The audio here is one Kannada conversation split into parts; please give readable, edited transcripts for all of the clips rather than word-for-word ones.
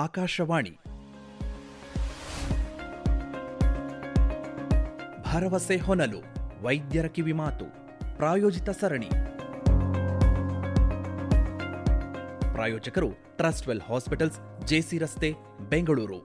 ಆಕಾಶವಾಣಿ ಭರವಸೆ ಹೊನಲು ವೈದ್ಯರ ಕಿವಿಮಾತು ಪ್ರಾಯೋಜಿತ ಸರಣಿ. ಪ್ರಾಯೋಜಕರು ಟ್ರಸ್ಟ್ವೆಲ್ ಹಾಸ್ಪಿಟಲ್ಸ್, ಜೆಸಿ ರಸ್ತೆ, ಬೆಂಗಳೂರು.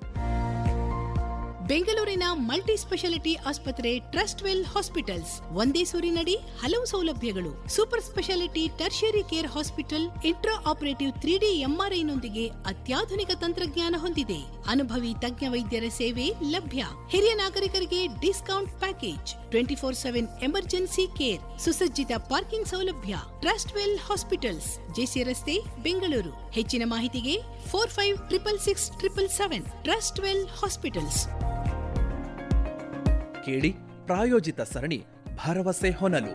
ಬೆಂಗಳೂರಿನ ಮಲ್ಟಿ ಸ್ಪೆಷಾಲಿಟಿ ಆಸ್ಪತ್ರೆ ಟ್ರಸ್ಟ್ವೆಲ್ ಹಾಸ್ಪಿಟಲ್ಸ್. ಒಂದೇ ಸೂರಿನಡಿ ಹಲವು ಸೌಲಭ್ಯಗಳು. Super speciality tertiary care hospital intra operative 3D MRI-ನೊಂದಿಗೆ ಅತ್ಯಾಧುನಿಕ ತಂತ್ರಜ್ಞಾನ ಹೊಂದಿದೆ. ಅನುಭವಿ ತಜ್ಞ ವೈದ್ಯರ ಸೇವೆ ಲಭ್ಯ. ಹಿರಿಯ ನಾಗರಿಕರಿಗೆ ಡಿಸ್ಕೌಂಟ್ ಪ್ಯಾಕೇಜ್. 24/7 emergency care. ಸುಸಜ್ಜಿತ ಪಾರ್ಕಿಂಗ್ ಸೌಲಭ್ಯ. ಟ್ರಸ್ಟ್ವೆಲ್ ಹಾಸ್ಪಿಟಲ್ಸ್, ಜೆಸಿ ರಸ್ತೆ, ಬೆಂಗಳೂರು. ಹೆಚ್ಚಿನ ಮಾಹಿತಿಗೆ 45666777. ಟ್ರಸ್ಟ್ವೆಲ್ ಹಾಸ್ಪಿಟಲ್ಸ್. ಕೇಳಿ ಪ್ರಾಯೋಜಿತ ಸರಣಿ ಭರವಸೆ ಹೊನಲು.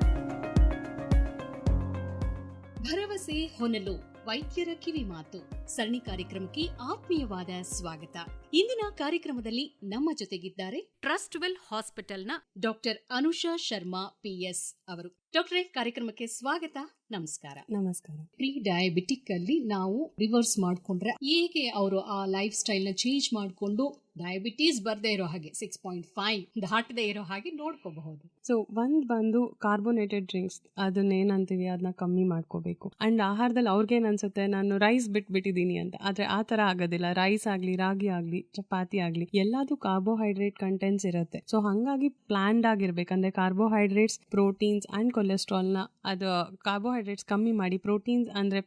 ಭರವಸೆ ಹೊನಲು ವೈದ್ಯರ ಕಿವಿ ಮಾತು ಸರಣಿ ಕಾರ್ಯಕ್ರಮಕ್ಕೆ ಆತ್ಮೀಯವಾದ ಸ್ವಾಗತ. ಇಂದಿನ ಕಾರ್ಯಕ್ರಮದಲ್ಲಿ ನಮ್ಮ ಜೊತೆಗಿದ್ದಾರೆ ಟ್ರಸ್ಟ್ವೆಲ್ ಹಾಸ್ಪಿಟಲ್ನ ಡಾಕ್ಟರ್ ಅನುಷಾ ಶರ್ಮಾ PS ಅವರು. ಡಾಕ್ಟರೇ, ಕಾರ್ಯಕ್ರಮಕ್ಕೆ ಸ್ವಾಗತ. ನಮಸ್ಕಾರ. ನಮಸ್ಕಾರ. ಪ್ರೀ ಡಯಾಬಿಟಿಕ್ ಅಲ್ಲಿ ನಾವು ರಿವರ್ಸ್ ಮಾಡ್ಕೊಂಡ್ರೆ ಹೇಗೆ ಅವರು ಆ ಲೈಫ್ ಸ್ಟೈಲ್ ನ ಚೇಂಜ್ ಮಾಡ್ಕೊಂಡು ಡಯಾಬಿಟೀಸ್ ಬರ್ದೇ ಇರೋ ಹಾಗೆ 6.5 ದಾಟದೇ ಇರೋ ಹಾಗೆ ನೋಡ್ಕೋಬಹುದು? ಸೊ ಬಂದು ಕಾರ್ಬೋನೇಟೆಡ್ ಡ್ರಿಂಕ್ಸ್ ಅದನ್ನೇನಂತೀವಿ ಅದನ್ನ ಕಮ್ಮಿ ಮಾಡ್ಕೋಬೇಕು. ಅಂಡ್ ಆಹಾರದಲ್ಲಿ ಅವ್ರಿಗೇನ್ ಅನ್ಸುತ್ತೆ ನಾನು ರೈಸ್ ಬಿಟ್ಟಿದ್ದೀನಿ ಅಂತ. ಆದ್ರೆ ಆ ತರ ಆಗೋದಿಲ್ಲ. ರೈಸ್ ಆಗ್ಲಿ, ರಾಗಿ ಆಗ್ಲಿ, ಚಪಾತಿ ಆಗ್ಲಿ ಎಲ್ಲದೂ ಕಾರ್ಬೋಹೈಡ್ರೇಟ್ ಕಂಟೆಂಟ್ಸ್ ಇರುತ್ತೆ. ಸೊ ಹಂಗಾಗಿ ಪ್ಲಾನ್ಡ್ ಆಗಿರ್ಬೇಕಂದ್ರೆ ಕಾರ್ಬೋಹೈಡ್ರೇಟ್ಸ್, ಪ್ರೋಟೀನ್ಸ್ ಅಂಡ್ ಕೊಲೆಸ್ಟ್ರಾಲ್ ನ ಅದು ಕಾರ್ಬೋಹೈಡ್ರೇಟ್ಸ್ ಕಮ್ಮಿ ಮಾಡಿ ಪ್ರೋಟೀನ್ಸ್ ಅಂದ್ರೆ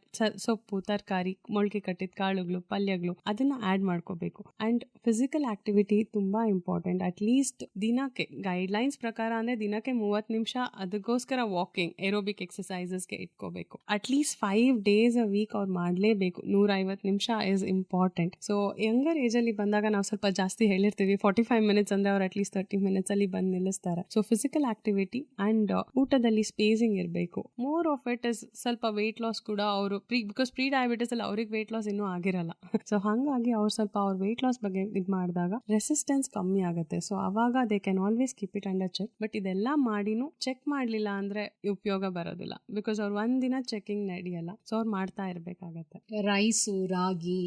ಸೊಪ್ಪು, ತರಕಾರಿ, ಮೊಳಕೆ ಕಟ್ಟಿದ ಕಾಳುಗಳು, ಪಲ್ಯಗಳು ಅದನ್ನ ಆಡ್ ಮಾಡ್ಕೋಬೇಕು. ಅಂಡ್ ಫಿಸಿಕಲ್ ಆಕ್ಟಿವಿಟಿ ತುಂಬಾ ಇಂಪಾರ್ಟೆಂಟ್. ಅಟ್ಲೀಸ್ಟ್ ದಿನಕ್ಕೆ ಗೈಡ್ಲೈನ್ಸ್ ಪ್ರಕಾರ ಅಂದ್ರೆ ದಿನಕ್ಕೆ 30 ನಿಮಿಷ ಅದಕ್ಕೋಸ್ಕರ ವಾಕಿಂಗ್, ಏರೋಬಿಕ್ ಎಕ್ಸಸೈಸಸ್ಗೆ ಇಟ್ಕೋಬೇಕು. ಅಟ್ಲೀಸ್ಟ್ 5 days a week ಅವ್ರು ಮಾಡ್ಲೇಬೇಕು. 150 ನಿಮಿಷ is important. So younger age ಅಲ್ಲಿ ಬಂದಾಗ ನಾವು ಸ್ವಲ್ಪ ಜಾಸ್ತಿ ಹೇಳಿರ್ತೀವಿ 45 minutes ಅಂದ್ರೆ ಅವ್ರು ಅಟ್ಲೀಸ್ಟ್ 30 minutes ಅಲ್ಲಿ ಬಂದು ನಿಲ್ಲಿಸ್ತಾರೆ. ಸೊ ಫಿಸಿಕಲ್ ಆಕ್ಟಿವಿಟಿ ಅಂಡ್ ಊಟದಲ್ಲಿ ಸ್ಪೇಸಿಂಗ್ ಇರಬೇಕು. ಮೋರ್ ಆಫ್ ಇಟ್ ಇಸ್ ಸ್ವಲ್ಪ ವೇಟ್ ಲಾಸ್ ಕೂಡ ಅವರು ಬಿಕಾಸ್ ಪ್ರೀ ಡಯಾಬಿಟಿಸ್ ಅಲ್ಲಿ ಅವ್ರಿಗೆ ವೇಟ್ ಲಾಸ್ ಇನ್ನೂ ಆಗಿರಲ್ಲ. ಸೊ ಹಾಗಾಗಿ ಅವ್ರು ಸ್ವಲ್ಪ ಅವ್ರ ವೇಟ್ ಲಾಸ್ ಬಗ್ಗೆ ಇದು ಮಾಡಿದಾಗ ರೆಸಿಸ್ಟೆನ್ಸ್ ಕಮ್ಮಿ ಆಗುತ್ತೆ. ಸೊ ಅವಾಗ they can always keep it under check. But ಇದೆಲ್ಲ ಮಾಡಿನೂ ಚೆಕ್ ಮಾಡ್ಲಿಲ್ಲ ಅಂದ್ರೆ ಉಪಯೋಗ ಬರೋದಿಲ್ಲ. ಬಿಕಾಸ್ ಅವ್ರು ಒಂದಿನ ಚೆಕಿಂಗ್ ನಡೆಯಲ್ಲ. ಸೊ ಅವ್ರು ಮಾಡ್ತಾ ಇರ್ಬೇಕಾಗತ್ತೆ. ರೈಸು, ರಾಗಿ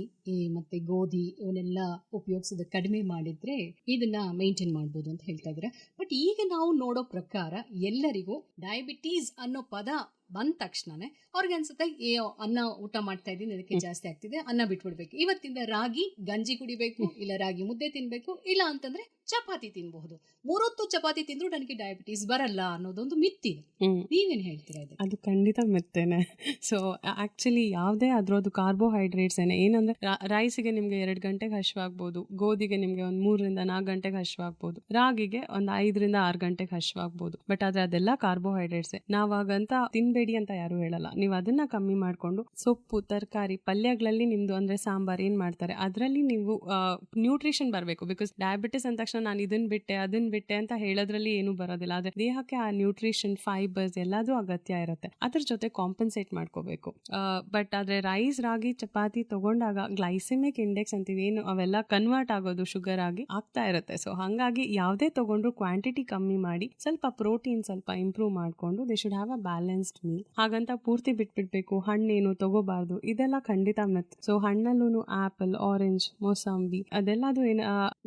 ಮತ್ತೆ ಗೋಧಿ ಇವನ್ನೆಲ್ಲ ಉಪಯೋಗಿಸೋದು ಕಡಿಮೆ ಮಾಡಿದ್ರೆ ಇದನ್ನ ಮೇಂಟೈನ್ ಮಾಡ್ಬೋದು ಅಂತ ಹೇಳ್ತಾ ಇದ್ರೆ. ಬಟ್ ಈಗ ನಾವು ನೋಡೋ ಪ್ರಕಾರ ಎಲ್ಲರಿಗೂ ಡಯಾಬಿಟೀಸ್ ಅನ್ನೋ ಪದ ಬಂದ ತಕ್ಷಣನೇ ಅವ್ರಿಗೆ ಅನ್ಸುತ್ತೆ ಅನ್ನ ಊಟ ಮಾಡ್ತಾ ಇದ್ದೀನಿ ಅದಕ್ಕೆ ಜಾಸ್ತಿ ಆಗ್ತಿದೆ, ಅನ್ನ ಬಿಟ್ಬಿಡ್ಬೇಕು. ಇವತ್ತಿಂದ ರಾಗಿ ಗಂಜಿ ಕುಡಿಬೇಕು, ಇಲ್ಲ ರಾಗಿ ಮುದ್ದೆ ತಿನ್ಬೇಕು, ಇಲ್ಲ ಅಂತಂದ್ರೆ ಚಪಾತಿ ತಿನ್ಬಹುದು. 3 ಹೊತ್ತು ಚಪಾತಿ ತಿಂದ್ರು ನನಗೆ ಡಯಾಬಿಟೀಸ್ ಬರಲ್ಲ ಅನ್ನೋದೊಂದು ಮಿತ್ತಿದೆ. ನೀವೇನ್ ಹೇಳ್ತೀರಾ? ಅದು ಖಂಡಿತ ಮಿತ್ತೇನೆ. ಸೊ ಆಕ್ಚುಲಿ ಯಾವುದೇ ಅದ್ರದ್ದು ಕಾರ್ಬೋಹೈಡ್ರೇಟ್ಸ್ ಏನಂದ್ರೆ ರೈಸಿಗೆ ನಿಮ್ಗೆ 2 ಗಂಟೆಗೆ ಹಶ್ವಾಗ್ಬೋದು, ಗೋಧಿಗೆ ನಿಮ್ಗೆ ಒಂದು 3 ರಿಂದ 4 ಗಂಟೆಗೆ ಹಶ್ವಾಗ್ಬೋದು, ರಾಗಿಗೆ ಒಂದು 5 ರಿಂದ 6 ಗಂಟೆಗೆ ಹಶ್ವಾಗ್ಬೋದು. ಬಟ್ ಆದ್ರೆ ಅದೆಲ್ಲ ಕಾರ್ಬೋಹೈಡ್ರೇಟ್ಸ್. ನಾವಾಗಂತ ತಿನ್ಬೇಡಿ ಅಂತ ಯಾರು ಹೇಳಲ್ಲ. ನೀವು ಅದನ್ನ ಕಮ್ಮಿ ಮಾಡ್ಕೊಂಡು ಸೊಪ್ಪು, ತರಕಾರಿ, ಪಲ್ಯಗಳಲ್ಲಿ ನಿಮ್ದು ಅಂದ್ರೆ ಸಾಂಬಾರ್ ಏನ್ ಮಾಡ್ತಾರೆ ಅದರಲ್ಲಿ ನೀವು ನ್ಯೂಟ್ರಿಷನ್ ಬರಬೇಕು. ಬಿಕಾಸ್ ಡಯಾಬಿಟಿಸ್ ಅಂದ ತಕ್ಷಣ ನಾನು ಅದನ್ನ ಬಿಟ್ಟೆ ಅಂತ ಹೇಳೋದ್ರಲ್ಲಿ ಏನು ಬರೋದಿಲ್ಲ. ಆದ್ರೆ ದೇಹಕ್ಕೆ ಆ ನ್ಯೂಟ್ರಿಷನ್, ಫೈಬರ್ಸ್ ಎಲ್ಲದೂ ಅಗತ್ಯ ಇರುತ್ತೆ. ಅದ್ರ ಜೊತೆ ಕಾಂಪನ್ಸೇಟ್ ಮಾಡ್ಕೋಬೇಕು. ಬಟ್ ಆದ್ರೆ ರೈಸ್, ರಾಗಿ, ಚಪಾತಿ ತಗೊಂಡಾಗ ಗ್ಲೈಸೆಮಿಕ್ ಇಂಡೆಕ್ಸ್ ಅಂತೀವಿ ಏನು ಅವೆಲ್ಲ ಕನ್ವರ್ಟ್ ಆಗೋದು ಶುಗರ್ ಆಗಿ ಆಗ್ತಾ ಇರುತ್ತೆ. ಸೊ ಹಂಗಾಗಿ ಯಾವುದೇ ತಗೊಂಡ್ರು ಕ್ವಾಂಟಿಟಿ ಕಮ್ಮಿ ಮಾಡಿ ಸ್ವಲ್ಪ ಪ್ರೋಟೀನ್ ಸ್ವಲ್ಪ ಇಂಪ್ರೂವ್ ಮಾಡ್ಕೊಂಡು they should have a balanced meal. ಹಾಗಂತ ಪೂರ್ತಿ ಬಿಟ್ಬಿಡ್ಬೇಕು, ಹಣ್ಣೇನು ತಗೋಬಾರ್ದು, ಇದೆಲ್ಲ ಖಂಡಿತ ಮಿತ್. ಸೊ ಹಣ್ಣಲ್ಲೂ ಆಪಲ್, ಆರೆಂಜ್, ಮೋಸಂಬಿ ಅದೆಲ್ಲದು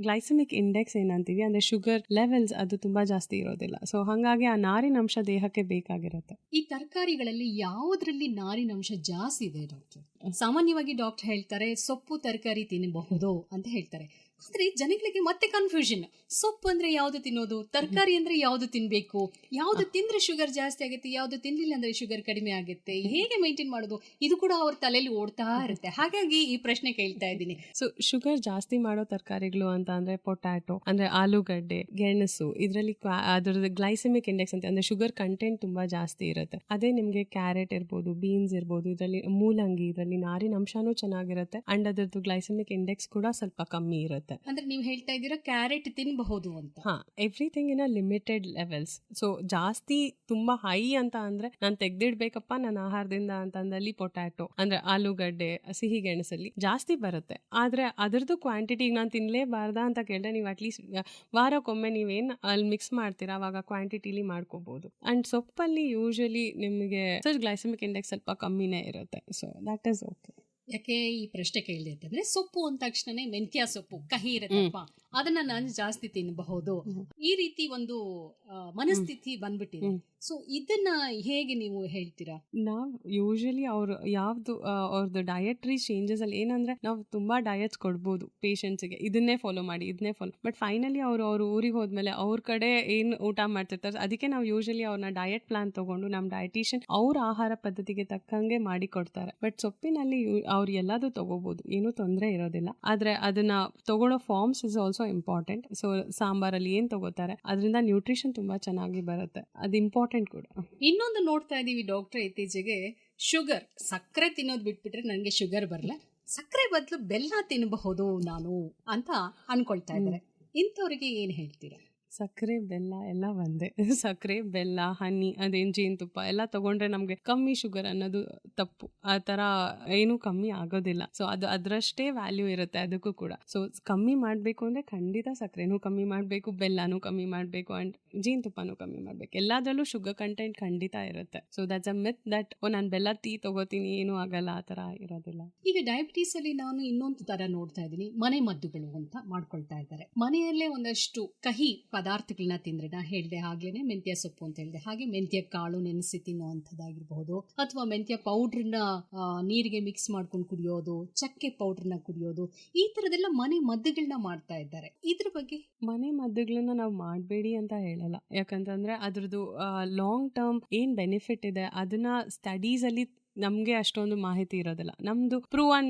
ಗ್ಲೈಸೆಮಿಕ್ ಇಂಡೆಕ್ಸ್ ಏನಂತೀವಿ ಅಂದ್ರೆ ಶುಗರ್ ಲೆವೆಲ್ಸ್ ಅದು ತುಂಬಾ ಜಾಸ್ತಿ ಇರೋದಿಲ್ಲ. ಸೊ ಹಂಗಾಗಿ ಆ ನಾರಿನಂಶ ದೇಹಕ್ಕೆ ಬೇಕಾಗಿರುತ್ತೆ. ಈ ತರಕಾರಿಗಳಲ್ಲಿ ಯಾವುದ್ರಲ್ಲಿ ನಾರಿನಂಶ ಜಾಸ್ತಿ ಇದೆ ಡಾಕ್ಟರ್? ಸಾಮಾನ್ಯವಾಗಿ ಡಾಕ್ಟರ್ ಹೇಳ್ತಾರೆ ಸೊಪ್ಪು, ತರಕಾರಿ ತಿನ್ನಬಹುದು ಅಂತ ಹೇಳ್ತಾರೆ. ಆದ್ರೆ ಜನಗಳಿಗೆ ಮತ್ತೆ ಕನ್ಫ್ಯೂಷನ್. ಸೊಪ್ಪು ಅಂದ್ರೆ ಯಾವ್ದು ತಿನ್ನೋದು, ತರಕಾರಿ ಅಂದ್ರೆ ಯಾವ್ದು ತಿನ್ಬೇಕು, ಯಾವ್ದು ತಿಂದ್ರೆ ಶುಗರ್ ಜಾಸ್ತಿ ಆಗುತ್ತೆ, ಯಾವ್ದು ತಿನ್ಲಿಲ್ಲ ಅಂದ್ರೆ ಶುಗರ್ ಕಡಿಮೆ ಆಗುತ್ತೆ, ಹೇಗೆ ಮೇಂಟೈನ್ ಮಾಡೋದು, ಇದು ಕೂಡ ಅವ್ರ ತಲೆಯಲ್ಲಿ ಓಡ್ತಾ ಇರುತ್ತೆ. ಹಾಗಾಗಿ ಈ ಪ್ರಶ್ನೆ ಕೇಳ್ತಾ ಇದ್ದೀನಿ. ಸೊ ಶುಗರ್ ಜಾಸ್ತಿ ಮಾಡೋ ತರಕಾರಿಗಳು ಅಂತ ಅಂದ್ರೆ ಪೊಟ್ಯಾಟೊ ಅಂದ್ರೆ ಆಲೂಗಡ್ಡೆ, ಗೆಣಸು, ಇದರಲ್ಲಿ ಅದ್ರದ್ದು ಗ್ಲೈಸೆಮಿಕ್ ಇಂಡೆಕ್ಸ್ ಅಂತ ಅಂದ್ರೆ ಶುಗರ್ ಕಂಟೆಂಟ್ ತುಂಬಾ ಜಾಸ್ತಿ ಇರುತ್ತೆ. ಅದೇ ನಿಮ್ಗೆ ಕ್ಯಾರೆಟ್ ಇರ್ಬೋದು, ಬೀನ್ಸ್ ಇರ್ಬೋದು, ಇದರಲ್ಲಿ ಮೂಲಂಗಿ, ಇದರಲ್ಲಿ ನಾರಿನ ಅಂಶನೂ ಚೆನ್ನಾಗಿರುತ್ತೆ ಅಂಡ್ ಅದ್ರದ್ದು ಗ್ಲೈಸೆಮಿಕ್ ಇಂಡೆಕ್ಸ್ ಕೂಡ ಸ್ವಲ್ಪ ಕಮ್ಮಿ ಇರುತ್ತೆ. ಅಂದ್ರೆ ನೀವು ಹೇಳ್ತಾ ಇದ್ದೀರಾ ಕ್ಯಾರೆಟ್ ತಿನ್ನಬಹುದು ಅಂತ? Everything in a limited levels. So ಜಾಸ್ತಿ ತುಂಬಾ ಹೈ ಅಂತ ಅಂದ್ರೆ ನಾನು ತೆಗ್ದಿಡ್ಬೇಕಪ್ಪ ನನ್ನ ಆಹಾರದಿಂದ ಅಂತಂದಲ್ಲಿ ಪೊಟ್ಯಾಟೊ ಅಂದ್ರೆ ಆಲೂಗಡ್ಡೆ, ಸಿಹಿ ಗೆಣಸಲ್ಲಿ ಜಾಸ್ತಿ ಬರುತ್ತೆ. ಆದ್ರೆ ಅದರದ್ದು ಕ್ವಾಂಟಿಟಿ ನಾನು ತಿನ್ಲೇಬಾರ್ದಾ ಅಂತ ಕೇಳಿದ್ರೆ ನೀವು ಅಟ್ಲೀಸ್ಟ್ ವಾರಕ್ಕೊಮ್ಮೆ ನೀವೇನ್ ಅಲ್ಲಿ ಮಿಕ್ಸ್ ಮಾಡ್ತೀರಾ ಅವಾಗ ಕ್ವಾಂಟಿಟಿಲಿ ಮಾಡ್ಕೋಬಹುದು. ಅಂಡ್ ಸೊಪ್ಪಲ್ಲಿ ಯೂಶಲಿ ನಿಮಗೆ ಗ್ಲೈಸೆಮಿಕ್ ಇಂಡೆಕ್ಸ್ ಸ್ವಲ್ಪ ಕಮ್ಮಿನೇ ಇರುತ್ತೆ. So that is okay. ಯಾಕೆ ಈ ಪ್ರಶ್ನೆ ಕೇಳಿದೆ ಅಂತಂದ್ರೆ, ಸೊಪ್ಪು ಅಂದ ತಕ್ಷಣನೇ ಮೆಂತ್ಯ ಸೊಪ್ಪು ಕಹಿ ಇರತ್ತಪ್ಪ, ಅದನ್ನ ನಾನು ಜಾಸ್ತಿ ತಿನ್ನಬಹುದು, ಈ ರೀತಿ ಒಂದು ಮನಸ್ಥಿತಿ ಬಂದ್ಬಿಟ್ಟಿದೆ. ಸೊ ಇದನ್ನ ಹೇಗೆ ನೀವು ಹೇಳ್ತೀರಾ? ನಾವು ಯೂಶಲಿ ಅವ್ರು ಯಾವ್ದು ಅವ್ರದ್ದು ಡಯಟ್ರಿ ಚೇಂಜಸ್ ಅಲ್ಲಿ ಏನಂದ್ರೆ, ನಾವು ತುಂಬಾ ಡಯಟ್ಸ್ ಕೊಡ್ಬೋದು ಪೇಷಂಟ್ಸ್ಗೆ, ಇದನ್ನೇ ಫಾಲೋ ಮಾಡಿ ಇದನ್ನೇ ಫಾಲೋ, ಬಟ್ ಫೈನಲಿ ಅವ್ರ ಊರಿಗೆ ಹೋದ್ಮೇಲೆ ಅವ್ರ ಕಡೆ ಏನು ಊಟ ಮಾಡ್ತಿರ್ತಾರೆ, ಅದಕ್ಕೆ ನಾವು ಯೂಶಲಿ ಅವ್ರನ್ನ ಡಯಟ್ ಪ್ಲಾನ್ ತಗೊಂಡು ನಮ್ಮ ಡಯಟಿಷಿಯನ್ ಅವ್ರ ಆಹಾರ ಪದ್ಧತಿಗೆ ತಕ್ಕಂಗೆ ಮಾಡಿ ಕೊಡ್ತಾರೆ. ಬಟ್ ಸೊಪ್ಪಿನಲ್ಲಿ ಅವ್ರು ಎಲ್ಲದೂ ತಗೋಬಹುದು, ಏನೂ ತೊಂದರೆ ಇರೋದಿಲ್ಲ. ಆದ್ರೆ ಅದನ್ನ ತಗೊಳ್ಳೋ forms is also important. So ಸಾಂಬಾರಲ್ಲಿ ಏನ್ ತಗೋತಾರೆ ಅದರಿಂದ ನ್ಯೂಟ್ರಿಷನ್ ತುಂಬಾ ಚೆನ್ನಾಗಿ ಬರುತ್ತೆ, ಅದು ಇಂಪಾರ್ಟೆಂಟ್ ಕೂಡ. ಇನ್ನೊಂದು ನೋಡ್ತಾ ಇದೀವಿ ಡಾಕ್ಟರ್, ಇತ್ತೀಚೆಗೆ ಶುಗರ್, ಸಕ್ಕರೆ ತಿನ್ನೋದು ಬಿಟ್ಬಿಟ್ರೆ ನನಗೆ ಶುಗರ್ ಬರಲ್ಲ, ಸಕ್ಕರೆ ಬದಲು ಬೆಲ್ಲ ತಿನ್ನಬಹುದು ನಾನು ಅಂತ ಅನ್ಕೊಳ್ತಾ ಇದ್ದಾರೆ. ಇಂಥವ್ರಿಗೆ ಏನ್ ಹೇಳ್ತೀರಾ? ಸಕ್ಕರೆ ಬೆಲ್ಲ ಎಲ್ಲ ಒಂದೇ. ಸಕ್ಕರೆ ಬೆಲ್ಲ ಹನಿ ಅದೇನು ಜೇನುತುಪ್ಪ ಎಲ್ಲ ತಗೊಂಡ್ರೆ ನಮಗೆ ಕಮ್ಮಿ ಶುಗರ್ ಅನ್ನೋದು ತಪ್ಪು. ಆ ಥರ ಏನೂ ಕಮ್ಮಿ ಆಗೋದಿಲ್ಲ. ಸೊ ಅದು ಅದರಷ್ಟೇ ವ್ಯಾಲ್ಯೂ ಇರುತ್ತೆ ಅದಕ್ಕೂ ಕೂಡ. ಸೊ ಕಮ್ಮಿ ಮಾಡಬೇಕು ಅಂದರೆ ಖಂಡಿತ ಸಕ್ಕರೆನೂ ಕಮ್ಮಿ ಮಾಡಬೇಕು, ಬೆಲ್ಲನೂ ಕಮ್ಮಿ ಮಾಡಬೇಕು, ಆ್ಯಂಡ್ ಜೇನುತುಪ್ಪನೂ ಕಮ್ಮಿ ಮಾಡಬೇಕು. ಎಲ್ಲದರಲ್ಲೂ ಶುಗರ್ ಕಂಟೆಂಟ್ ಖಂಡಿತ ಇರುತ್ತೆ. So that's a myth that ನಾನು ಬೆಲ್ಲ ಟೀ ತಗೋತೀನಿ ಏನೂ ಆಗಲ್ಲ, ಆ ಥರ ಇರೋದಿಲ್ಲ. ಈಗ ಡಯಾಬಿಟೀಸ್ ಅಲ್ಲಿ ನಾನು ಇನ್ನೊಂದು ತರ ನೋಡ್ತಾ ಇದ್ದೀನಿ, ಮನೆ ಮದ್ದುಗಳು ಅಂತ ಮಾಡ್ಕೊಳ್ತಾ ಇದ್ದಾರೆ. ಮನೆಯಲ್ಲೇ ಒಂದಷ್ಟು ಕಹಿ ಪದಾರ್ಥಗಳನ್ನ ತಿಂದ್ರೆ, ನಾ ಹೇಳ್ದೆ ಆಗ್ಲೇನೆ ಮೆಂತ್ಯ ಸೊಪ್ಪು ಅಂತ ಹೇಳಿದೆ, ಹಾಗೆ ಮೆಂತ್ಯ ಕಾಳು ನೆನೆಸಿ ತಿನ್ನುವಂಥದ್ದಾಗಿರ್ಬಹುದು, ಅಥವಾ ಮೆಂತ್ಯ ಪೌಡ್ರನ್ನ ನೀರಿಗೆ ಮಿಕ್ಸ್ ಮಾಡ್ಕೊಂಡು ಕುಡಿಯೋದು, ಚಕ್ಕೆ ಪೌಡ್ರನ್ನ ಕುಡಿಯೋದು, ಈ ತರದೆಲ್ಲ ಮನೆ ಮದ್ದುಗಳನ್ನ ಮಾಡ್ತಾ ಇದ್ದಾರೆ. ಇದ್ರ ಬಗ್ಗೆ ಮನೆ ಮದ್ದುಗಳನ್ನ ನಾವು ಮಾಡಬೇಡಿ ಅಂತ ಹೇಳಲ್ಲ, ಯಾಕಂತಂದ್ರೆ ಅದ್ರದ್ದು ಲಾಂಗ್ ಟರ್ಮ್ ಏನ್ ಬೆನಿಫಿಟ್ ಇದೆ ಅದನ್ನ ಸ್ಟಡೀಸ್ ಅಲ್ಲಿ ನಮಗೆ ಅಷ್ಟೊಂದು ಮಾಹಿತಿ ಇರೋದಿಲ್ಲ. ನಮ್ದು ಪ್ರೂವನ್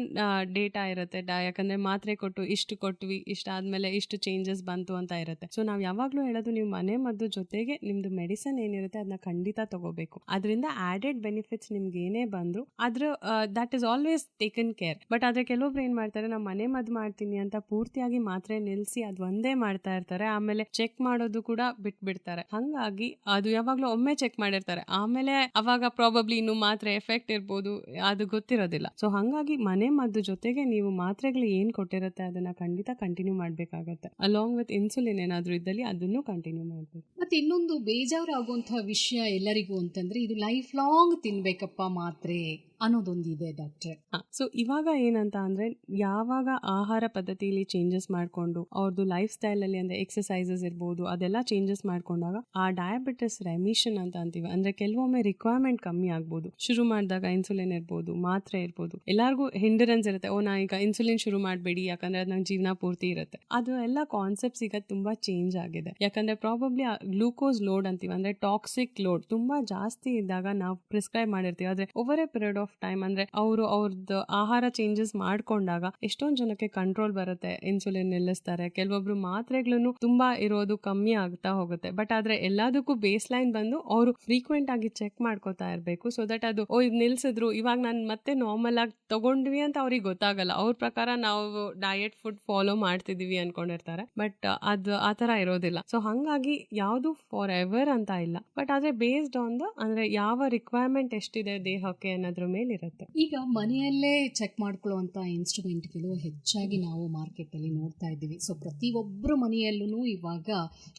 ಡೇಟಾ ಇರುತ್ತೆ, ಯಾಕಂದ್ರೆ ಮಾತ್ರೆ ಕೊಟ್ಟು ಇಷ್ಟು ಕೊಟ್ವಿ, ಇಷ್ಟಾದ್ಮೇಲೆ ಇಷ್ಟು ಚೇಂಜಸ್ ಬಂತು ಅಂತ ಇರುತ್ತೆ. ಸೊ ನಾವು ಯಾವಾಗ್ಲೂ ಹೇಳೋದು, ನೀವು ಮನೆ ಮದ್ದು ಜೊತೆಗೆ ನಿಮ್ದು ಮೆಡಿಸನ್ ಏನಿರುತ್ತೆ ಅದನ್ನ ಖಂಡಿತ ತಗೋಬೇಕು. ಅದರಿಂದ ಆಡೆಡ್ ಬೆನಿಫಿಟ್ಸ್ ನಿಮ್ಗೆ ಏನೇ ಬಂದ್ರು ಅದ್ರ that is always taken care. But ಆದ್ರೆ ಕೆಲವೊಬ್ರು ಏನ್ ಮಾಡ್ತಾರೆ, ನಾವು ಮನೆ ಮದ್ದು ಮಾಡ್ತೀನಿ ಅಂತ ಪೂರ್ತಿಯಾಗಿ ಮಾತ್ರೆ ನಿಲ್ಸಿ ಅದು ಒಂದೇ ಮಾಡ್ತಾ ಇರ್ತಾರೆ, ಆಮೇಲೆ ಚೆಕ್ ಮಾಡೋದು ಕೂಡ ಬಿಟ್ಬಿಡ್ತಾರೆ. ಹಂಗಾಗಿ ಅದು ಯಾವಾಗ್ಲೂ ಒಮ್ಮೆ ಚೆಕ್ ಮಾಡಿರ್ತಾರೆ, ಆಮೇಲೆ ಅವಾಗ ಪ್ರಾಬಬ್ಲಿ ಇನ್ನು ಮಾತ್ರೆ ಎಫೆಕ್ಟ್ ಇರ್ಬೋದು, ಅದು ಗೊತ್ತಿರೋದಿಲ್ಲ. ಸೊ ಹಂಗಾಗಿ ಮನೆ ಮದ್ದು ಜೊತೆಗೆ ನೀವು ಮಾತ್ರೆಗಳು ಏನ್ ಕೊಟ್ಟಿರುತ್ತೆ ಅದನ್ನ ಖಂಡಿತ ಕಂಟಿನ್ಯೂ ಮಾಡ್ಬೇಕಾಗತ್ತೆ. ಅಲಾಂಗ್ ವಿತ್ ಇನ್ಸುಲಿನ್ ಏನಾದ್ರೂ ಇದ್ದಲ್ಲಿ ಅದನ್ನು ಕಂಟಿನ್ಯೂ ಮಾಡ್ಬೇಕು. ಮತ್ತೆ ಇನ್ನೊಂದು ಬೇಜಾರಾಗುವಂತಹ ವಿಷಯ ಎಲ್ಲರಿಗೂ ಅಂತಂದ್ರೆ, ಇದು ಲೈಫ್ ಲಾಂಗ್ ತಿನ್ಬೇಕಪ್ಪ ಮಾತ್ರೆ ಅನ್ನೋದೊಂದಿದೆ ಡಾಕ್ಟರ್. ಸೊ ಇವಾಗ ಏನಂತ ಅಂದ್ರೆ, ಯಾವಾಗ ಆಹಾರ ಪದ್ಧತಿಯಲ್ಲಿ ಚೇಂಜಸ್ ಮಾಡ್ಕೊಂಡು ಅವ್ರದ್ದು ಲೈಫ್ ಸ್ಟೈಲ್ ಅಲ್ಲಿ ಅಂದ್ರೆ ಎಕ್ಸಸೈಸಸ್ ಇರ್ಬೋದು ಅದೆಲ್ಲ ಚೇಂಜಸ್ ಮಾಡ್ಕೊಂಡಾಗ ಆ ಡಯಾಬಿಟಿಸ್ ರೆಮಿಷನ್ ಅಂತ ಅಂತೀವಿ, ಅಂದ್ರೆ ಕೆಲವೊಮ್ಮೆ ರಿಕ್ವೈರ್ಮೆಂಟ್ ಕಮ್ಮಿ ಆಗ್ಬೋದು. ಶುರು ಮಾಡಿದಾಗ ಇನ್ಸುಲಿನ್ ಇರ್ಬೋದು, ಮಾತ್ರೆ ಇರ್ಬೋದು, ಎಲ್ಲರಿಗೂ ಹಿಂಡರೆನ್ಸ್ ಇರುತ್ತೆ, ನಾ ಈಗ ಇನ್ಸುಲಿನ್ ಶುರು ಮಾಡಬೇಡಿ ಯಾಕಂದ್ರೆ ಅದು ನಂಗೆ ಜೀವನ ಪೂರ್ತಿ ಇರುತ್ತೆ. ಅದು ಎಲ್ಲ ಕಾನ್ಸೆಪ್ಟ್ಸ್ ಈಗ ತುಂಬಾ ಚೇಂಜ್ ಆಗಿದೆ. ಯಾಕಂದ್ರೆ ಪ್ರಾಬಬ್ಲಿ ಗ್ಲೂಕೋಸ್ ಲೋಡ್ ಅಂತೀವಿ, ಅಂದ್ರೆ ಟಾಕ್ಸಿಕ್ ಲೋಡ್ ತುಂಬಾ ಜಾಸ್ತಿ ಇದ್ದಾಗ ನಾವು ಪ್ರಿಸ್ಕ್ರೈಬ್ ಮಾಡಿರ್ತೀವಿ. ಆದ್ರೆ over A period of time ಅಂದ್ರೆ ಅವ್ರದ್ದು ಆಹಾರ ಚೇಂಜಸ್ ಮಾಡ್ಕೊಂಡಾಗ ಎಷ್ಟೊಂದು ಜನಕ್ಕೆ ಕಂಟ್ರೋಲ್ ಬರುತ್ತೆ, ಇನ್ಸುಲಿನ್ ನಿಲ್ಲಿಸ್ತಾರೆ, ಕೆಲವೊಬ್ರು ಮಾತ್ರೆಗಳನ್ನು ತುಂಬಾ ಇರೋದು ಕಮ್ಮಿ ಆಗ್ತಾ ಹೋಗುತ್ತೆ. ಬಟ್ ಆದ್ರೆ ಎಲ್ಲದಕ್ಕೂ ಬೇಸ್ ಲೈನ್ ಬಂದು ಅವರು ಫ್ರೀಕ್ವೆಂಟ್ ಆಗಿ ಚೆಕ್ ಮಾಡ್ಕೋತಾ ಇರಬೇಕು. ಸೊ ದಟ್ ಅದು ಇದು ನಿಲ್ಸಿದ್ರು, ಇವಾಗ ನಾನು ಮತ್ತೆ ನಾರ್ಮಲ್ ಆಗಿ ತಗೊಂಡ್ವಿ ಅಂತ ಅವ್ರಿಗೆ ಗೊತ್ತಾಗಲ್ಲ. ಅವ್ರ ಪ್ರಕಾರ ನಾವು ಡಯಟ್ ಫುಡ್ ಫಾಲೋ ಮಾಡ್ತಿದೀವಿ ಅನ್ಕೊಂಡಿರ್ತಾರೆ, ಬಟ್ ಅದು ಆ ತರ ಇರೋದಿಲ್ಲ. ಸೊ ಹಂಗಾಗಿ ಯಾವುದು ಫಾರ್ ಎವರ್ ಅಂತ ಇಲ್ಲ, ಬಟ್ ಆದ್ರೆ ಬೇಸ್ಡ್ ಆನ್ ದ ಅಂದ್ರೆ ಯಾವ ರಿಕ್ವೈರ್ಮೆಂಟ್ ಎಷ್ಟಿದೆ ದೇಹಕ್ಕೆ ಅನ್ನೋದ್ರ ಮೇಲೆ ಇರುತ್ತೆ. ಈಗ ಮನೆಯಲ್ಲೇ ಚೆಕ್ ಮಾಡ್ಕೊಳ್ಳುವಂತ ಇನ್ಸ್ಟ್ರೂಮೆಂಟ್ಗಳು ಹೆಚ್ಚಾಗಿ ನಾವು ಮಾರ್ಕೆಟ್ ಅಲ್ಲಿ ನೋಡ್ತಾ ಇದ್ದೀವಿ. ಸೊ ಪ್ರತಿಯೊಬ್ಬರು ಮನೆಯಲ್ಲೂ ಇವಾಗ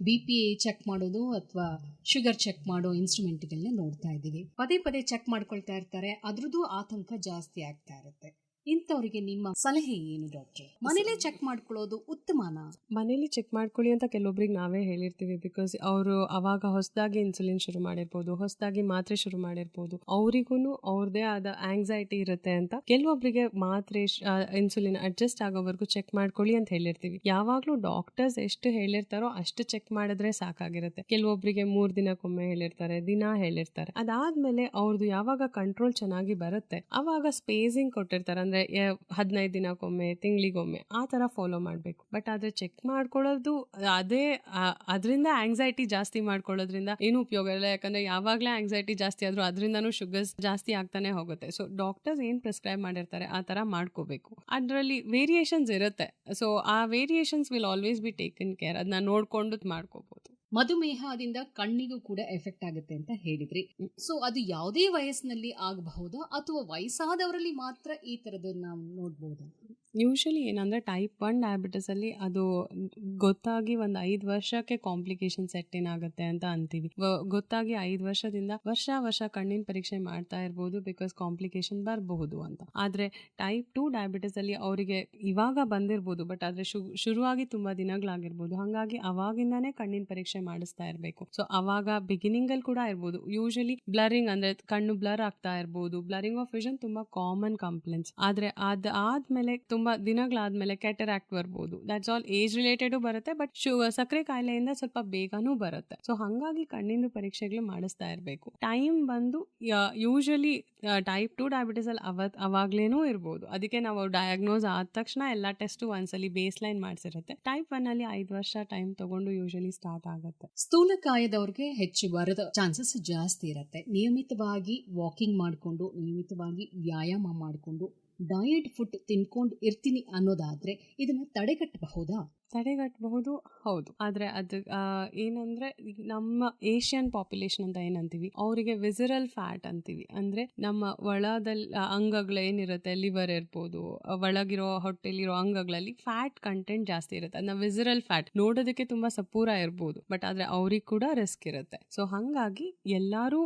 BP ಚೆಕ್ ಮಾಡೋದು ಅಥವಾ ಶುಗರ್ ಚೆಕ್ ಮಾಡೋ ಇನ್ಸ್ಟ್ರೂಮೆಂಟ್ಗಳನ್ನ ನೋಡ್ತಾ ಇದ್ದೀವಿ. ಪದೇ ಪದೇ ಚೆಕ್ ಮಾಡ್ಕೊಳ್ತಾ ಇರ್ತಾರೆ, ಅದ್ರದ್ದು ಆತಂಕ ಜಾಸ್ತಿ ಆಗ್ತಾ ಇರುತ್ತೆ. ಇಂಥವ್ರಿಗೆ ನಿಮ್ಮ ಸಲಹೆ ಏನು ಡಾಕ್ಟರ್? ಮನೇಲೆ ಚೆಕ್ ಮಾಡ್ಕೊಳ್ಳೋದು ಉತ್ತಮನಾ? ಮನೇಲಿ ಚೆಕ್ ಮಾಡ್ಕೊಳ್ಳಿ ಅಂತ ಕೆಲವೊಬ್ರಿಗೆ ನಾವೇ ಹೇಳಿರ್ತೀವಿ, ಬಿಕಾಸ್ ಅವರು ಅವಾಗ ಹೊಸದಾಗಿ ಇನ್ಸುಲಿನ್ ಶುರು ಮಾಡಿರ್ಬೋದು, ಹೊಸದಾಗಿ ಮಾತ್ರೆ ಶುರು ಮಾಡಿರ್ಬೋದು, ಅವರಿಗೂ ಅವ್ರದೇ ಆದ ಆಂಗ್ಸೈಟಿ ಇರುತ್ತೆ ಅಂತ ಕೆಲವೊಬ್ರಿಗೆ ಮಾತ್ರೆ ಇನ್ಸುಲಿನ್ ಅಡ್ಜಸ್ಟ್ ಆಗೋವರೆಗೂ ಚೆಕ್ ಮಾಡ್ಕೊಳ್ಳಿ ಅಂತ ಹೇಳಿರ್ತೀವಿ. ಯಾವಾಗ್ಲೂ ಡಾಕ್ಟರ್ಸ್ ಎಷ್ಟು ಹೇಳಿರ್ತಾರೋ ಅಷ್ಟು ಚೆಕ್ ಮಾಡಿದ್ರೆ ಸಾಕಾಗಿರುತ್ತೆ. ಕೆಲವೊಬ್ರಿಗೆ 3 ದಿನಕ್ಕೊಮ್ಮೆ ಹೇಳಿರ್ತಾರೆ, ದಿನ ಹೇಳಿರ್ತಾರೆ. ಅದಾದ್ಮೇಲೆ ಅವ್ರದ್ದು ಯಾವಾಗ ಕಂಟ್ರೋಲ್ ಚೆನ್ನಾಗಿ ಬರುತ್ತೆ ಅವಾಗ ಸ್ಪೇಸಿಂಗ್ ಕೊಟ್ಟಿರ್ತಾರೆ, ಅಂದ್ರೆ 15 ದಿನಕ್ಕೊಮ್ಮೆ, ತಿಂಗಳಿಗೊಮ್ಮೆ ಆ ತರ ಫಾಲೋ ಮಾಡ್ಬೇಕು. ಬಟ್ ಆದ್ರೆ ಚೆಕ್ ಮಾಡ್ಕೊಳ್ಳೋದು ಅದರಿಂದ ಆಂಗ್ಸೈಟಿ ಜಾಸ್ತಿ ಮಾಡ್ಕೊಳ್ಳೋದ್ರಿಂದ ಏನು ಉಪಯೋಗ ಇಲ್ಲ. ಯಾಕಂದ್ರೆ ಯಾವಾಗ್ಲೇ ಆಂಗ್ಸೈಟಿ ಜಾಸ್ತಿ ಆದ್ರೂ ಅದರಿಂದನೂ ಶುಗರ್ಸ್ ಜಾಸ್ತಿ ಆಗ್ತಾನೆ ಹೋಗುತ್ತೆ. ಸೊ ಡಾಕ್ಟರ್ಸ್ ಏನ್ ಪ್ರಿಸ್ಕ್ರೈಬ್ ಮಾಡಿರ್ತಾರೆ ಆ ತರ ಮಾಡ್ಕೋಬೇಕು. ಅದರಲ್ಲಿ ವೇರಿಯೇಷನ್ಸ್ ಇರುತ್ತೆ. ಸೊ ಆ variations will always be taken care, ಅದನ್ನ ನೋಡ್ಕೊಂಡು ಮಾಡ್ಕೋಬಹುದು. ಮಧುಮೇಹದಿಂದ ಕಣ್ಣಿಗೂ ಕೂಡ ಎಫೆಕ್ಟ್ ಆಗುತ್ತೆ ಅಂತ ಹೇಳಿದ್ರಿ. ಸೊ ಅದು ಯಾವುದೇ ವಯಸ್ಸಿನಲ್ಲಿ ಆಗಬಹುದಾ ಅಥವಾ ವಯಸ್ಸಾದವರಲ್ಲಿ ಮಾತ್ರ ಈ ತರದನ್ನ ನಾವು ನೋಡಬಹುದಾ? ಯೂಶಲಿ ಏನಂದರೆ ಟೈಪ್ 1 ಡಯಾಬಿಟಿಸಲ್ಲಿ ಅದು ಗೊತ್ತಾಗಿ ಒಂದು 5 ವರ್ಷಕ್ಕೆ ಕಾಂಪ್ಲಿಕೇಶನ್ ಸೆಟ್ ಏನಾಗುತ್ತೆ ಅಂತ ಅಂತೀವಿ. ಗೊತ್ತಾಗಿ 5 ವರ್ಷದಿಂದ ವರ್ಷ ಕಣ್ಣಿನ ಪರೀಕ್ಷೆ ಮಾಡ್ತಾ ಇರ್ಬೋದು, ಬಿಕಾಸ್ ಕಾಂಪ್ಲಿಕೇಶನ್ ಬರಬಹುದು ಅಂತ. ಆದರೆ ಟೈಪ್ 2 ಡಯಾಬಿಟಿಸಲ್ಲಿ ಅವರಿಗೆ ಇವಾಗ ಬಂದಿರ್ಬೋದು, ಬಟ್ ಆದರೆ ಶುರುವಾಗಿ ತುಂಬ ದಿನಗಳಾಗಿರ್ಬೋದು. ಹಾಗಾಗಿ ಅವಾಗಿಂದಾನೇ ಕಣ್ಣಿನ ಪರೀಕ್ಷೆ ಮಾಡಿಸ್ತಾ ಇರಬೇಕು. ಸೊ ಅವಾಗ ಬಿಗಿನಿಂಗಲ್ಲಿ ಕೂಡ ಇರ್ಬೋದು. ಯೂಶಲಿ ಬ್ಲರಿಂಗ್ ಅಂದರೆ ಕಣ್ಣು ಬ್ಲರ್ ಆಗ್ತಾ ಇರ್ಬೋದು. ಬ್ಲರಿಂಗ್ ಆಫ್ ವಿಷನ್ ತುಂಬ ಕಾಮನ್ ಕಂಪ್ಲೇಂಟ್ಸ್. ಆದರೆ ಆದ್ಮೇಲೆ ತುಂಬ ದಿನಗಳಾದ್ಮೇಲೆ ಕ್ಯಾಟರಾಕ್ಟ್ ಬರ್ಬೋದು. ದಟ್ಸ್ ಆಲ್ ಏಜ್ ರಿಲೇಟೆಡು ಬರುತ್ತೆ, ಬಟ್ ಸಕ್ಕರೆ ಕಾಯಿಲೆಯಿಂದ ಸ್ವಲ್ಪ ಬೇಗನೂ ಬರುತ್ತೆ. ಸೊ ಹಾಗಾಗಿ ಕಣ್ಣಿಂದು ಪರೀಕ್ಷೆಗಳು ಮಾಡಿಸ್ತಾ ಇರಬೇಕು. ಟೈಮ್ ಬಂದು ಯೂಶಲಿ ಟೈಪ್ 2 ಡಯಾಬಿಟಿಸಲ್ಲಿ ಅವಾಗ್ಲೇನೂ ಇರ್ಬೋದು. ಅದಕ್ಕೆ ನಾವು ಡಯಾಗ್ನೋಸ್ ಆದ ತಕ್ಷಣ ಎಲ್ಲ ಟೆಸ್ಟು ಒಂದ್ಸಲಿ ಬೇಸ್ ಲೈನ್ ಮಾಡಿಸಿರುತ್ತೆ. ಟೈಪ್ 1 ಅಲ್ಲಿ 5 ವರ್ಷ ಟೈಮ್ ತಗೊಂಡು ಯೂಶಲಿ ಸ್ಟಾರ್ಟ್ ಆಗುತ್ತೆ. ಸ್ಥೂಲಕಾಯದವ್ರಿಗೆ ಹೆಚ್ಚು ಬರದ ಚಾನ್ಸಸ್ ಜಾಸ್ತಿ ಇರುತ್ತೆ. ನಿಯಮಿತವಾಗಿ ವಾಕಿಂಗ್ ಮಾಡಿಕೊಂಡು, ನಿಯಮಿತವಾಗಿ ವ್ಯಾಯಾಮ ಮಾಡಿಕೊಂಡು, ಡಯಟ್ ಫುಡ್ ತಿನ್ಕೊಂಡು ಇರ್ತೀನಿ ಅನ್ನೋದಾದ್ರೆ ಇದನ್ನ ತಡೆಗಟ್ಟಬಹುದಾ? ತಡೆಗಟ್ಟಬಹುದು, ಹೌದು. ಆದರೆ ಅದು ಏನಂದರೆ ನಮ್ಮ ಏಷ್ಯನ್ ಪಾಪ್ಯುಲೇಷನ್ ಅಂತ ಏನಂತೀವಿ, ಅವರಿಗೆ ವಿಸರಲ್ ಫ್ಯಾಟ್ ಅಂತೀವಿ. ಅಂದರೆ ನಮ್ಮ ಒಳದಲ್ಲಿ ಅಂಗಗಳೇನಿರುತ್ತೆ, ಲಿವರ್ ಇರ್ಬೋದು, ಒಳಗಿರೋ ಹೊಟ್ಟೆಲಿರೋ ಅಂಗಗಳಲ್ಲಿ ಫ್ಯಾಟ್ ಕಂಟೆಂಟ್ ಜಾಸ್ತಿ ಇರುತ್ತೆ. ಅದನ್ನ ವಿಸರಲ್ ಫ್ಯಾಟ್ ನೋಡೋದಕ್ಕೆ ತುಂಬ ಸಪೂರ ಇರ್ಬೋದು, ಬಟ್ ಆದರೆ ಅವ್ರಿಗೆ ಕೂಡ ರಿಸ್ಕ್ ಇರುತ್ತೆ. ಸೊ ಹಾಗಾಗಿ ಎಲ್ಲರೂ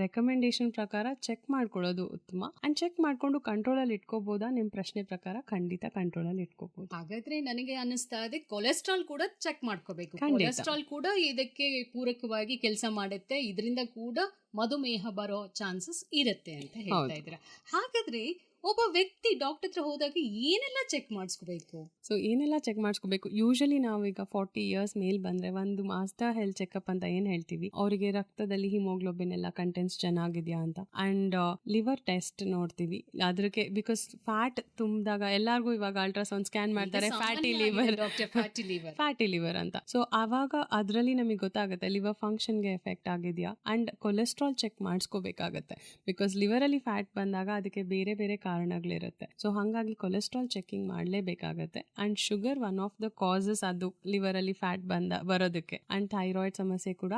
ರೆಕಮೆಂಡೇಶನ್ ಪ್ರಕಾರ ಚೆಕ್ ಮಾಡ್ಕೊಳ್ಳೋದು ಉತ್ತಮ. ಆ್ಯಂಡ್ ಚೆಕ್ ಮಾಡಿಕೊಂಡು ಕಂಟ್ರೋಲಲ್ಲಿ ಇಟ್ಕೋಬೋದಾ? ನಿಮ್ಮ ಪ್ರಶ್ನೆ ಪ್ರಕಾರ ಖಂಡಿತ ಕಂಟ್ರೋಲಲ್ಲಿ ಇಟ್ಕೋಬೋದು. ಹಾಗಾದ್ರೆ ನನಗೆ ಅನ್ನಿಸ್ತಾ ಇದೆ ಕೊಲೆಸ್ಟ್ರಾಲ್ ಕೂಡ ಚೆಕ್ ಮಾಡ್ಕೋಬೇಕು. ಕೊಲೆಸ್ಟ್ರಾಲ್ ಕೂಡ ಇದಕ್ಕೆ ಪೂರಕವಾಗಿ ಕೆಲಸ ಮಾಡುತ್ತೆ. ಇದರಿಂದ ಕೂಡ ಮಧುಮೇಹ ಬರೋ ಚಾನ್ಸಸ್ ಇರುತ್ತೆ ಅಂತ ಹೇಳ್ತಾ ಇದ್ದೀರಾ. ಹಾಗಾದ್ರೆ ಒಬ್ಬ ವ್ಯಕ್ತಿ ಡಾಕ್ಟರ್ ಹತ್ರ ಹೋದಾಗ ಏನೆಲ್ಲ ಚೆಕ್ ಮಾಡಿಸ್ಕೋಬೇಕು? ಸೊ ಏನೆಲ್ಲ ಚೆಕ್ ಮಾಡಿಸ್ಕೋಬೇಕು? ಯೂಶಲಿ ನಾವೀಗ 40 ಇಯರ್ಸ್ ಮೇಲ್ ಬಂದರೆ ಒಂದು ಮಾಸ್ಟರ್ ಹೆಲ್ತ್ ಚೆಕಪ್ ಅಂತ ಏನು ಹೇಳ್ತೀವಿ, ಅವರಿಗೆ ರಕ್ತದಲ್ಲಿ ಹಿಮೋಗ್ಲೋಬಿನ್ ಎಲ್ಲ ಕಂಟೆಂಟ್ಸ್ ಚೆನ್ನಾಗಿದೆಯಾ ಅಂತ. ಆ್ಯಂಡ್ ಲಿವರ್ ಟೆಸ್ಟ್ ನೋಡ್ತೀವಿ. ಅದಕ್ಕೆ ಬಿಕಾಸ್ ಫ್ಯಾಟ್ ತುಂಬಿದಾಗ ಎಲ್ಲರಿಗೂ ಇವಾಗ ಅಲ್ಟ್ರಾಸೌಂಡ್ ಸ್ಕ್ಯಾನ್ ಮಾಡ್ತಾರೆ, ಫ್ಯಾಟಿ ಲಿವರ್ ಅಂತ. ಸೊ ಆವಾಗ ಅದರಲ್ಲಿ ನಮಗೆ ಗೊತ್ತಾಗುತ್ತೆ ಲಿವರ್ ಫಂಕ್ಷನ್ಗೆ ಎಫೆಕ್ಟ್ ಆಗಿದೆಯಾ. ಆ್ಯಂಡ್ ಕೊಲೆಸ್ಟ್ರಾಲ್ ಚೆಕ್ ಮಾಡಿಸ್ಕೋಬೇಕಾಗತ್ತೆ, ಬಿಕಾಸ್ ಲಿವರಲ್ಲಿ ಫ್ಯಾಟ್ ಬಂದಾಗ ಅದಕ್ಕೆ ಬೇರೆ ಬೇರೆ ಕಾರಣಗಳಿರುತ್ತೆ. ಸೊ ಹಾಗಾಗಿ ಕೊಲೆಸ್ಟ್ರಾಲ್ ಚೆಕಿಂಗ್ ಮಾಡಲೇಬೇಕಾಗತ್ತೆ. And sugar one of the causes ಅದು ಲಿವರಲ್ಲಿ ಫ್ಯಾಟ್ ಬರೋದಕ್ಕೆ. ಆ್ಯಂಡ್ ಥೈರಾಯ್ಡ್ ಸಮಸ್ಯೆ ಕೂಡ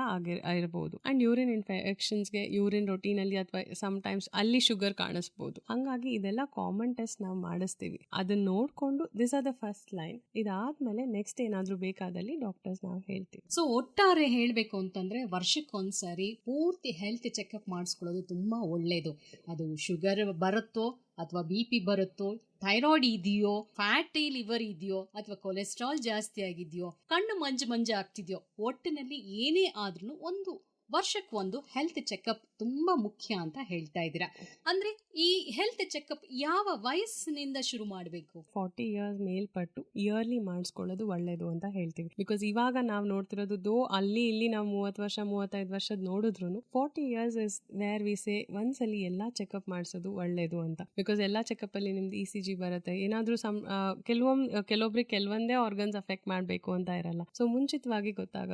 ಇರ್ಬೋದು. ಆ್ಯಂಡ್ ಯೂರಿನ್ ಇನ್ಫೆಕ್ಷನ್ಸ್ಗೆ ಯೂರಿನ್ ರೊಟೀನಲ್ಲಿ ಅಥವಾ ಸಮ್ಟೈಮ್ಸ್ ಅಲ್ಲಿ ಶುಗರ್ ಕಾಣಿಸ್ಬೋದು. ಹಾಗಾಗಿ ಇದೆಲ್ಲ ಕಾಮನ್ ಟೆಸ್ಟ್ ನಾವು ಮಾಡಿಸ್ತೀವಿ. ಅದನ್ನ ನೋಡಿಕೊಂಡು this are the first line. ಇದಾದ್ಮೇಲೆ ನೆಕ್ಸ್ಟ್ ಏನಾದರೂ ಬೇಕಾದಲ್ಲಿ ಡಾಕ್ಟರ್ಸ್ ನಾವು ಹೇಳ್ತೀವಿ. ಸೊ ಒಟ್ಟಾರೆ ಹೇಳಬೇಕು ಅಂತಂದ್ರೆ ವರ್ಷಕ್ಕೊಂದ್ಸರಿ ಪೂರ್ತಿ ಹೆಲ್ತ್ ಚೆಕಪ್ ಮಾಡಿಸ್ಕೊಳ್ಳೋದು ತುಂಬಾ ಒಳ್ಳೇದು. ಅದು ಶುಗರ್ ಬರುತ್ತೋ ಅಥವಾ BP ಬರುತ್ತೋ, ಥೈರಾಯ್ಡ್ ಇದೆಯೋ, ಫ್ಯಾಟಿ ಲಿವರ್ ಇದೆಯೋ, ಅಥವಾ ಕೊಲೆಸ್ಟ್ರಾಲ್ ಜಾಸ್ತಿ ಆಗಿದೆಯೋ, ಕಣ್ಣು ಮಂಜು ಆಗ್ತಿದೆಯೋ, ಒಟ್ಟಿನಲ್ಲಿ ಏನೇ ಆದ್ರೂ ಒಂದು ವರ್ಷಕ್ಕೊಂದು ಹೆಲ್ತ್ ಚೆಕಪ್ ತುಂಬಾ ಮುಖ್ಯ ಅಂತ ಹೇಳ್ತಾ ಇದ್ದೀರಾ. ಅಂದ್ರೆ ಈ ಹೆಲ್ತ್ ಚೆಕಪ್ ಯಾವ ವಯಸ್ಸಿನಿಂದ ಶುರು ಮಾಡಬೇಕು? 40 ಇಯರ್ಸ್ ಮೇಲ್ಪಟ್ಟು ಇಯರ್ಲಿ ಮಾಡಿಸ್ಕೊಳ್ಳೋದು ಒಳ್ಳೇದು ಅಂತ ಹೇಳ್ತೀವಿ. ಬಿಕಾಸ್ ಇವಾಗ ನಾವು ನೋಡ್ತಿರೋದು ಅಲ್ಲಿ ಇಲ್ಲಿ ನಾವು 30 ವರ್ಷ 35 ವರ್ಷದ ನೋಡಿದ್ರು 40 years is where we say ಒಂದ್ಸಲಿ ಎಲ್ಲ ಚೆಕಪ್ ಮಾಡಿಸೋದು ಒಳ್ಳೇದು ಅಂತ. ಬಿಕಾಸ್ ಎಲ್ಲ ಚೆಕಪ್ ಅಲ್ಲಿ ನಿಮ್ದು ECG ಬರುತ್ತೆ. ಏನಾದ್ರೂ ಕೆಲವೊಬ್ರಿಗೆ ಕೆಲವೊಂದೇ ಆರ್ಗನ್ಸ್ ಅಫೆಕ್ಟ್ ಮಾಡಬೇಕು ಅಂತ ಇರಲ್ಲ. ಸೊ ಮುಂಚಿತವಾಗಿ ಗೊತ್ತಾಗ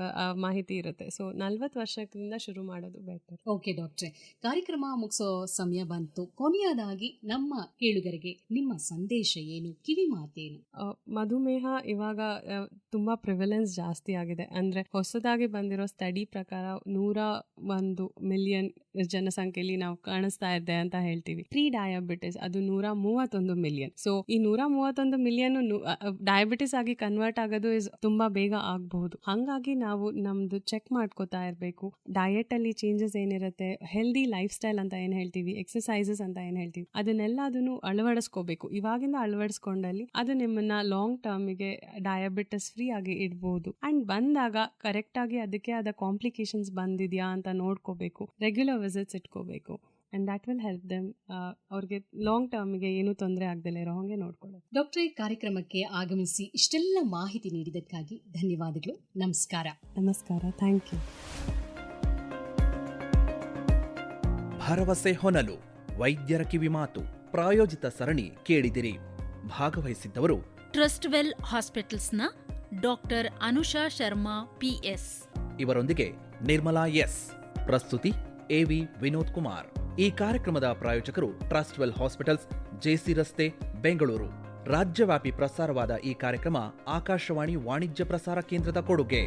ಮಾಹಿತಿ ಇರುತ್ತೆ. ಸೊ 40 ವರ್ಷದಿಂದ ಶುರು ಮಾಡೋದು ಬೆಟರ್. ಓಕೆ ಡಾಕ್ಟ್ರೆ, ಕಾರ್ಯಕ್ರಮ ಮುಗಿಸೋ ಸಮಯ ಬಂತು. ಕೊನೆಯದಾಗಿ ನಮ್ಮ ಕೇಳುಗರಿಗೆ ನಿಮ್ಮ ಸಂದೇಶ ಏನು, ಕಿವಿ ಮಾತೇನು? ಮಧುಮೇಹ ಇವಾಗ ತುಂಬಾ ಪ್ರಿವೆಲೆನ್ಸ್ ಜಾಸ್ತಿ ಆಗಿದೆ. ಅಂದ್ರೆ ಹೊಸದಾಗಿ ಬಂದಿರೋ ಸ್ಟಡಿ ಪ್ರಕಾರ 101 ಮಿಲಿಯನ್ ಜನಸಂಖ್ಯೆಯಲ್ಲಿ ನಾವು ಕಾಣಿಸ್ತಾ ಇದೆ ಅಂತ ಹೇಳ್ತೀವಿ. ಪ್ರೀ ಡಯಾಬಿಟಿಸ್ ಅದು 131 ಮಿಲಿಯನ್. ಸೊ ಈ 131 ಮಿಲಿಯನ್ ಡಯಾಬಿಟಿಸ್ ಆಗಿ ಕನ್ವರ್ಟ್ ಆಗೋದು ತುಂಬಾ ಬೇಗ ಆಗಬಹುದು. ಹಾಗಾಗಿ ನಾವು ನಮ್ದು ಚೆಕ್ ಮಾಡ್ಕೋತಾ ಇರಬೇಕು. ಡಯಟ್ ಅಲ್ಲಿ ಚೇಂಜಸ್ ಏನಿರುತ್ತೆ, ಹೆಲ್ದಿ ಲೈಫ್ ಸ್ಟೈಲ್ ಅಂತ ಏನ್ ಹೇಳ್ತೀವಿ, ಎಕ್ಸರ್ಸೈಸಸ್ ಅಂತ ಏನ್ ಹೇಳ್ತೀವಿ, ಅದನ್ನೆಲ್ಲದನ್ನು ಅಳವಡಿಸ್ಕೋಬೇಕು. ಇವಾಗಿಂದ ಅಳವಡಿಸ್ಕೊಂಡಲ್ಲಿ ಅದು ನಿಮ್ಮನ್ನ ಲಾಂಗ್ ಟರ್ಮಿಗೆ ಡಯಾಬಿಟಿಸ್ ಫ್ರೀ ಆಗಿ ಇಡ್ಬೋದು. ಅಂಡ್ ಬಂದಾಗ ಕರೆಕ್ಟ್ ಆಗಿ ಅದಕ್ಕೆ ಆದ ಕಾಂಪ್ಲಿಕೇಶನ್ಸ್ ಬಂದಿದ್ಯಾ ಅಂತ ನೋಡ್ಕೋಬೇಕು. ರೆಗ್ಯುಲರ್ ವಿಸಿಟ್ಸ್ ಇಟ್ಕೋಬೇಕು. And that will help them ಅವ್ರಿಗೆ ಲಾಂಗ್ ಟರ್ಮಿಗೆ ಏನು ತೊಂದರೆ ಆಗದಲ್ಲೇ ಇರೋ ಹಾಗೆ ನೋಡ್ಕೊಳ್ಳೋದು. ಡಾಕ್ಟ್ರೆ, ಕಾರ್ಯಕ್ರಮಕ್ಕೆ ಆಗಮಿಸಿ ಇಷ್ಟೆಲ್ಲ ಮಾಹಿತಿ ನೀಡಿದ್ದಕ್ಕಾಗಿ ಧನ್ಯವಾದಗಳು. ನಮಸ್ಕಾರ. ನಮಸ್ಕಾರ, ಥ್ಯಾಂಕ್ ಯು. ಭರವಸೆ ಹೊನಲು ವೈದ್ಯರ ಕಿವಿ ಮಾತು ಪ್ರಾಯೋಜಿತ ಸರಣಿ ಕೇಳಿದಿರಿ. ಭಾಗವಹಿಸಿದ್ದವರು ಟ್ರಸ್ಟ್ ವೆಲ್ ಹಾಸ್ಪಿಟಲ್ಸ್ನ ಡಾಕ್ಟರ್ ಅನುಷಾ ಶರ್ಮಾ PS. ಇವರೊಂದಿಗೆ ನಿರ್ಮಲಾ S. ಪ್ರಸ್ತುತಿ AV ವಿನೋದ್ ಕುಮಾರ್. ಈ ಕಾರ್ಯಕ್ರಮದ ಪ್ರಾಯೋಜಕರು ಟ್ರಸ್ಟ್ ವೆಲ್ ಹಾಸ್ಪಿಟಲ್ಸ್, JC ರಸ್ತೆ, ಬೆಂಗಳೂರು. ರಾಜ್ಯವ್ಯಾಪಿ ಪ್ರಸಾರವಾದ ಈ ಕಾರ್ಯಕ್ರಮ ಆಕಾಶವಾಣಿ ವಾಣಿಜ್ಯ ಪ್ರಸಾರ ಕೇಂದ್ರದ ಕೊಡುಗೆ.